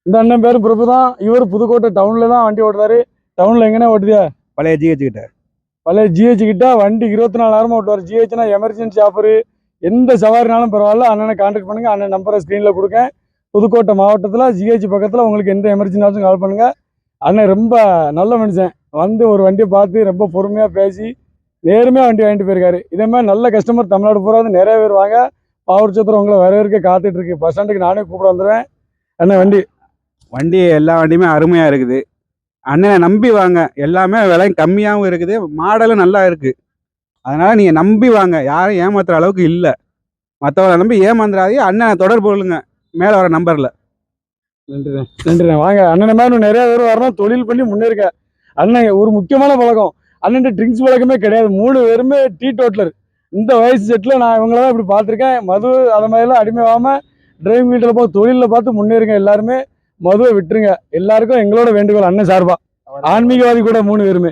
இந்த அண்ணன் பேரும் பிரபு தான். இவர் புதுக்கோட்டை டவுன்ல தான் வண்டி ஓட்டுறாரு. டவுன்ல எங்கண்ணே ஓட்டுதியா? பழைய ஜிஹெச் கிட்ட. பழைய ஜிஹெச் கிட்ட வண்டி 24 நேரமும் ஓட்டுவார். ஜிஹெச்னா எமர்ஜென்சி ஆஃபர், எந்த சவாரினாலும் பரவாயில்ல, அண்ணனை கான்டாக்ட் பண்ணுங்க. அண்ணன் நம்பரை ஸ்க்ரீன்ல கொடுங்க. புதுக்கோட்டை மாவட்டத்தில் ஜிஹெச் பக்கத்தில் உங்களுக்கு எந்த எமர்ஜென்சினாலும் கால் பண்ணுங்க. அண்ணன் ரொம்ப நல்ல மனுஷன். வந்து ஒரு வண்டியை பார்த்து ரொம்ப பொறுமையாக பேசி நேர்மையாக வண்டி வாங்கிட்டு போயிருக்காரு. இதே மாதிரி நல்ல கஸ்டமர் தமிழ்நாடு பூரா நிறைய பேர் வாங்க. பவர் சத்திரம் உங்களை வரவேற்க காத்துட்டு இருக்கு. பஸ் ஸ்டாண்டுக்கு நானே கூப்பிட வந்துடுவேன். அண்ணன் வண்டி எல்லா வண்டியுமே அருமையாக இருக்குது. அண்ணனை நம்பி வாங்க. எல்லாமே விலை கம்மியாகவும் இருக்குது, மாடலும் நல்லா இருக்குது. அதனால் நீங்கள் நம்பி வாங்க. யாரும் ஏமாத்துற அளவுக்கு இல்லை. மற்றவங்களை நம்பி ஏமாந்துடாதீங்க. அண்ணனை தொடர்பு கொள்ளுங்க மேலே வர நம்பரில். நன்றிண்ணே. வாங்க அண்ணனை மாதிரி நிறைய பேர் வரணும். தொழில் பண்ணி முன்னேறுங்க. அண்ணன் ஒரு முக்கியமான பழக்கம், அண்ணன் ட்ரிங்க்ஸ் பழக்கமே கிடையாது. 3 பேருமே டீ டோட்டலர். இந்த வயசு செட்டில் நான் இவங்களதான் இப்படி பார்த்துருக்கேன். மது அதை மாதிரிலாம் அடிமையாகாமல் டிரைவிங் வீட்டில் போய் தொழிலில் பார்த்து முன்னேறுங்க. எல்லாருமே மதுவை விட்டுருங்க. எல்லாருக்கும் எங்களோட வேண்டுகோள் அண்ணன் சார்பா. ஆன்மீகவாதி கூட 3 பேருமே.